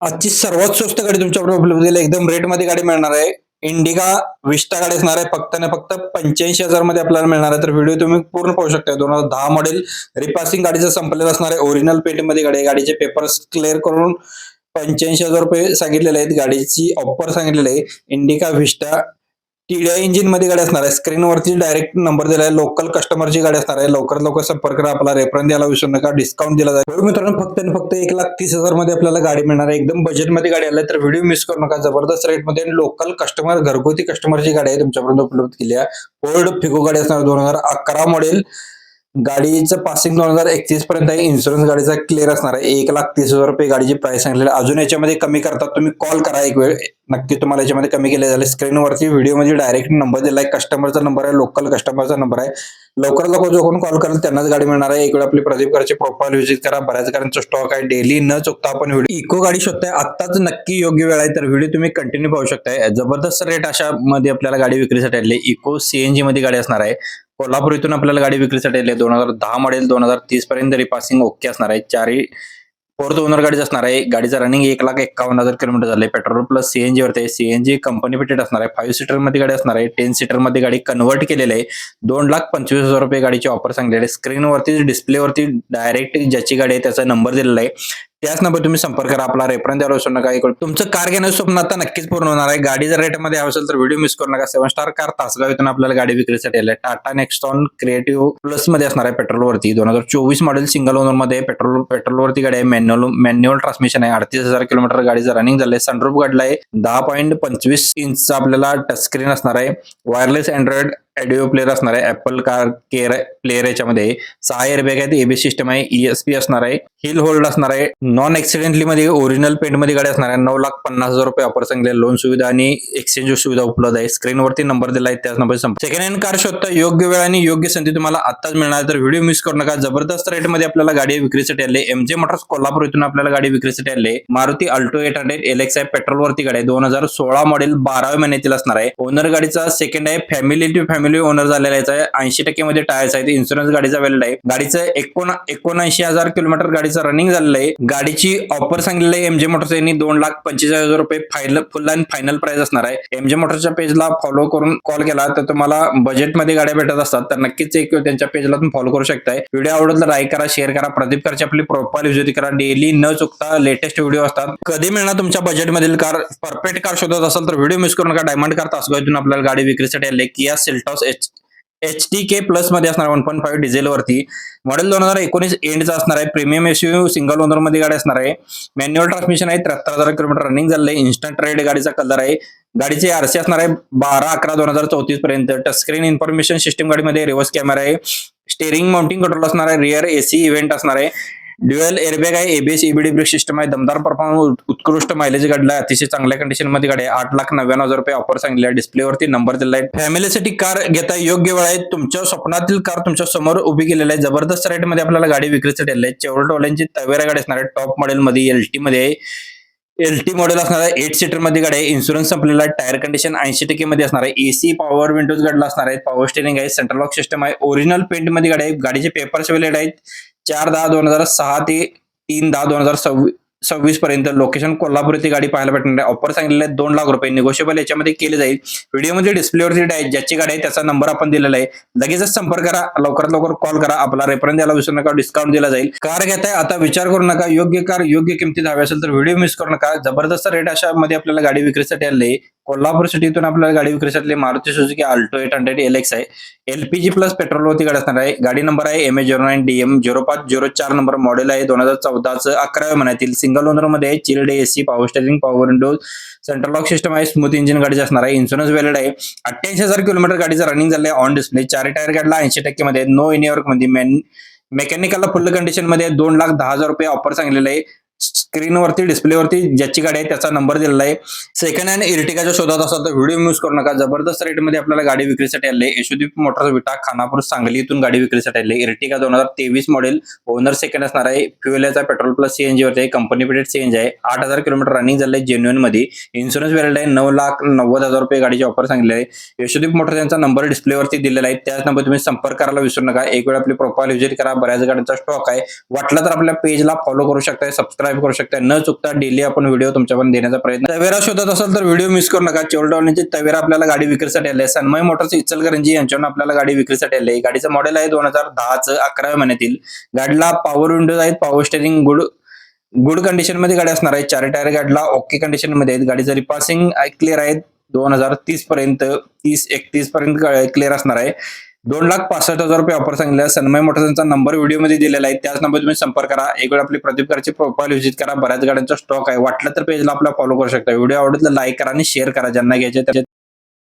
आजची सर्वात स्वस्त गाडी तुमच्याकडे उपलब्ध आहे. एकदम रेटमध्ये गाडी मिळणार आहे. इंडिका विस्टा गाडी असणार आहे. फक्त ना फक्त 85,000 मध्ये आपल्याला मिळणार आहे. तर व्हिडिओ तुम्ही पूर्ण पाहू शकता. 2010 मॉडेल रिपासिंग गाडीचं संपलेलं असणार आहे. ओरिजिनल पेंटमध्ये गाडी आहे. गाडीचे पेपर्स क्लिअर करून 85,000 रुपये सांगितलेले आहेत. गाडीची ऑफर सांगितलेली आहे. इंडिका विस्टा टीडीआय इंजिन मध्ये गाडी असणार आहे. स्क्रीनवरती डायरेक्ट नंबर दिला आहे. लोकल कस्टमरची गाडी असणार आहे. लवकरात लवकर संपर्क करा. आपला रेफरन्स द्यायला विसरू नका. डिस्काउंट दिला जाईल. तर मित्रांनो फक्त आणि फक्त 1,30,000 मध्ये आपल्याला गाडी मिळणार आहे. एकदम बजेटमध्ये गाडी आली तर व्हिडिओ मिस करू नका. जबरदस्त रेटमध्ये लोकल कस्टमर घरगुती कस्टमरची गाडी आहे तुमच्यापर्यंत उपलब्ध केली आहे. फोर्ड फिगो गाडी असणार 2011 मॉडेल. गाडीचं पासिंग 2031 पर्यंत आहे. इन्शुरन्स गाडीचा क्लिअर असणार आहे. 1,30,000 रुपये गाडीची प्राइस सांगितलेली. अजून याच्यामध्ये कमी करतात तुम्ही कॉल करा एक वेळ. नक्की तुम्हाला याच्यामध्ये कमी केले झाले. स्क्रीनवरती व्हिडिओमध्ये डायरेक्ट नंबर दिलाय. कस्टमरचा नंबर आहे. लोकल कस्टमरचा नंबर आहे. लवकरात लवकर जो कोण कॉल करेल त्यांनाच गाडी मिळणार आहे. एक वेळ आपली प्रदीप करचे प्रोफाईल व्हिजिट करा. बऱ्याच गाड्यांचा स्टॉक आहे. डेली न चुकता आपण व्हिडिओ इको गाडी शोधताय. आत्ताच नक्की योग्य वेळ आहे. तर व्हिडिओ तुम्ही कंटिन्यू पाहू शकताय. जबरदस्त रेट अशा मध्ये आपल्याला गाडी विक्रीसाठी आली. इको सीएनजी मध्ये गाडी असणार आहे. कोल्हापूर इथून आपल्याला गाडी विक्रीसाठी आली आहे. 2010 मॉडेल 2030 पर्यंत रिपासिंग ओके असणार आहे. चारही फोर्थ ओनर गाडीच असणार आहे. गाडीचं रनिंग 1,51,000 किलोमीटर झाले. पेट्रोल प्लस सीएनजी वरती. सीएनजी कंपनी फिटेड असणार आहे. 5 सीटर मध्ये गाडी असणार आहे. 10 सीटर मध्ये गाडी कन्वर्ट केलेली आहे. 2,25,000 रुपये गाडीची ऑफर सांगलेली आहे. स्क्रीनवरती डिस्प्लेवरती डायरेक्ट ज्याची गाडी आहे त्याचा नंबर दिलेला आहे. त्याच नंबर तुम्ही संपर्क करा. आपला रेफरन्स द्यायला विसरू नका. तुमचं कार घेण्याचं स्वप्न आता नक्कीच पूर्ण होणार आहे. गाडी जर रेटमध्ये हवी असेल तर व्हिडिओ मिस करू नका. 7 स्टार कार तासगाव इथून आपल्याला गाडी विक्रीसाठी आली आहे. टाटा नेक्सॉन क्रिएटिव्ह प्लस मध्ये असणार आहे. पेट्रोलवरती 2024 मॉडेल सिंगल ओनर मध्ये पेट्रोलवरती गाडी आहे. मॅन्युअल ट्रान्समिशन आहे. 38,000 किलोमीटर गाडीचं रनिंग झालंय. सनरूफ गाडीला आहे. 10.25 इंचचा आपल्याला टच स्क्रीन असणार आहे. वायरलेस अँड्रॉइड ऑडिओ प्लेअर असणार आहे. ऍपल कार केअर प्लेअर याच्यामध्ये 6 एअरबॅग आहेत. एबीएस सिस्टम आहे. ईएसपी असणार आहे. हिल होल्ड असणार आहे. नॉन ऍक्सिडेंटली मध्ये ओरिजिनल पेंट मध्ये गाडी असणार आहे. 9,50,000 रुपये ऑफर सांगले. लोन सुविधा आणि एक्सचेंज सुविधा उपलब्ध आहे. स्क्रीनवरती नंबर दिला आहे. त्याच नंबर सेकंड हँड कार शोधता योग्य वेळ आणि योग्य संधी तुम्हाला आताच मिळणार. तर व्हिडिओ मिस करू नका. जबरदस्त रेटमध्ये आपल्याला गाडी विक्रीसाठी आली. एमजे मोटर्स कोल्हापूर इथून आपल्याला गाडी विक्रीसाठी आली. मारुती अल्टो 800 एलएक्स आहे. पेट्रोलवरती गाडी आहे. 2016 मॉडेल 12व्या महिन्यातील असणार आहे. ओनर गाडीचा सेकंड आहे. फॅमिली टू फॅमिली ओनर झालेला आहे. 80% मध्ये टायर्स आहेत. इन्शुरन्स गाडीचा व्हॅलिड आहे. गाडीचं 79,000 किलोमीटर गाडीचं रनिंग झालेलं आहे. गाडीची ऑफर सांगितलेली आहे एमजे मोटर्स यांनी 2,45,000 रुपये फुल अँड फायनल प्राइस असणार आहे. एमजे मोटर्सच्या पेजला फॉलो करून कॉल केला तर तुम्हाला बजेटमध्ये गाड्या भेटत असतात. तर नक्कीच एक त्यांच्या पेजला तुम्ही फॉलो करू शकताय. व्हिडिओ आवडला तर लाईक करा, शेअर करा. प्रदीप करची आपली प्रोफाईल व्हिजिट करा. डेली न चुकता लेटेस्ट व्हिडिओ असतात. कधी मिळणार तुमच्या बजेटमधील कार. परफेक्ट कार शोधत असाल तर व्हिडिओ मिस करू नका. डायमंड कार तासगाव इथून आपल्याला गाडी विक्रीसाठी आली. किया सेल्टॉस HDK प्लस मध्ये असणार 1.5 डिझेल वरती. मॉडेल 2019 एंडचा असणार आहे. प्रीमियम एसयूव्ही सिंगल ओनर मध्ये गाडी असणार आहे. मॅन्युअल ट्रान्समिशन आहे. 73,000 किलोमीटर रनिंग झालंय. इन्स्टंट रेड गाडीचा कलर आहे. गाडीचे आरसी असणार आहे 12/11/2034 पर्यंत. टचस्क्रीन इन्फॉर्मेशन सिस्टम गाडीमध्ये. रिव्हर्स कॅमेरा आहे. स्टेरिंग माउंटिंग कंट्रोल असणार आहे. रिअर एसी इव्हेंट असणार आहे. ड्युअल एअरबॅग आहे. एबीएस ईबीडी ब्रेक सिस्टम आहे. दमदार परफॉर्मन्स उत्कृष्ट मायलेज गाडीला. अतिशय चांगल्या कंडिशन मध्ये गाडी आहे. 8,99,000 रुपये ऑफर सांगितले आहे. डिस्प्लेवरती नंबर दिला आहे. फॅमिलीसाठी कार घेता योग्य वेळ आहे. तुमच्या स्वप्नातील कार तुमच्या समोर उभी केलेली आहे. जबरदस्त रेट मध्ये आपल्याला गाडी विक्रीसाठी आली आहे. चेव्हरोलेटची तवेरा गाडी असणार आहे. टॉप मॉडेल मध्ये एलटी मध्ये आहे. एलटी मॉडेल असणार आहे. 8 सीटर मध्ये गाडी आहे. इन्शुरन्स संपलेला आहे. टायर कंडिशन 80% मध्ये असणार आहे. एसी पॉवर विंडोज गाडीला असणार आहे. पॉवर स्टेरिंग आहे. सेंट्रल लॉक सिस्टम आहे. ओरिजिनल पेंट मध्ये गाडी आहे. गाडीचे पेपर्स व्हॅलिड आहेत. 4/10/2006 ते 3/10/2026 पर्यंत. लोकेशन कोल्हापूर येथे गाडी पाहायला भेटणार आहे. ऑफर सांगितलेले आहे 2 लाख रुपये. निगोशिएबल याच्यामध्ये केले जाईल. व्हिडिओमध्ये डिस्प्लेवरती ज्याची गाडी आहे त्याचा नंबर आपण दिलेला आहे. लगेचच संपर्क करा. लवकरात लवकर कॉल करा. आपला रेफरन्स द्यायला विसरू नका. डिस्काउंट दिला जाईल. कार घेताय आता विचार करू नका. योग्य कार योग्य किमतीत हवी असेल तर व्हिडिओ मिस करू नका. जबरदस्त रेट अशा मध्ये आपल्याला गाडी विक्रीसाठी आली आहे. कोल्हापूर सिटीतून आपल्याला गाडी विक्रीसाठी मारुती सुझुकी अल्टो 800 एलएक्स आहे. एलपीजी प्लस पेट्रोलवरती गाडी असणार आहे. गाडी नंबर आहे MA09DM0504 नंबर. मॉडेल आहे 2014चं 11व्या महिन्यातील. सिंगल ओनर मध्ये chilled AC, power steering, power Windows, central lock system आहे. स्मूथ इंजिन गाडीची असणार आहे. इन्शुरन्स व्हॅलिड आहे. 88,000 किलोमीटर गाडीचं रनिंग झालंय. On display. 4 टायर गाडीला 80% मध्ये. नो एनी वर्क मध्ये. मेकॅनिकलला फुल कंडिशन मध्ये. 2,10,000 रुपये ऑफर सांगितलेलं आहे. स्क्रीनवरती डिस्प्लेवरती ज्याची गाडी आहे त्याचा नंबर दिलेला आहे. सेकंड हँड इर्टिगाच्या शोधात असाल तर व्हिडिओ मिस करू नका. जबरदस्त रेटमध्ये आपल्याला गाडी विक्रीसाठी आली आहे. यशोदीप मोटर्स विटा खानापूर सांगली इथून गाडी विक्रीसाठी आली आहे. Ertiga 2023 model. ओनर सेकंड असणार आहे. फ्युएल याचा पेट्रोल प्लस सीएनजी वरती आहे. कंपनी फिटेड सीएनजी आहे. 8,000 किलोमीटर रनिंग झालंय जेन्युइन मध्ये. इन्शुरन्स व्हॅलिड आहे. 9,90,000 रुपये गाडीची ऑफर सांगितली आहे. यशोदीप मोटर्स यांचा नंबर डिस्प्लेवरती दिलेला आहे. त्याच नंबर तुम्ही संपर्क करायला विसरू नका. एक वेळ आपली प्रोफाईल व्हिजिट करा. बऱ्याच गाड्यांचा स्टॉक आहे. वाटलं तर आपल्या पेजला फॉलो करू शकता. सबस्क्राईब सबस्क्राईब करू शकता. न चुकता डेली आपण व्हिडिओ तुमच्यापर्यंत देण्याचा प्रयत्न. तवेरा शोधत असाल तर व्हिडिओ मिस करू नका. चोरडॉलची तवेरा आपल्याला गाडी विक्रीसाठी आली आहे. सन्मय मोटर्स इचलकरंजी यांच्याकडून आपल्याला गाडी विक्रीसाठी आली आहे. गाडीचं मॉडेल आहे 2010चं, 11व्या महिन्यातील. गाडीला पॉवर विंडोज आहेत, पॉवर स्टेरिंग गुड कंडिशन मध्ये गाडी असणार आहे. 4 टायर गाडीला ओके कंडिशन मध्ये आहेत. गाडीचं रिपासिंग क्लिअर आहे. 2030 पर्यंत 30-31 पर्यंत क्लिअर असणार आहे. 2,65,000 रुपये ऑफर सांगितले. सन्मय मोटर्सचा नंबर व्हिडिओमध्ये दिलेला आहे, त्याच नंबर तुम्ही संपर्क करा. एक वेळ आपली प्रदीप कारची प्रोफाईल व्हिजिट करा. बऱ्याच गाड्यांचा स्टॉक आहे. वाटलं तर पेजला आपला फॉलो करू शकता. व्हिडिओ आवडला लाईक करा आणि शेअर करा. ज्यांना घ्यायचे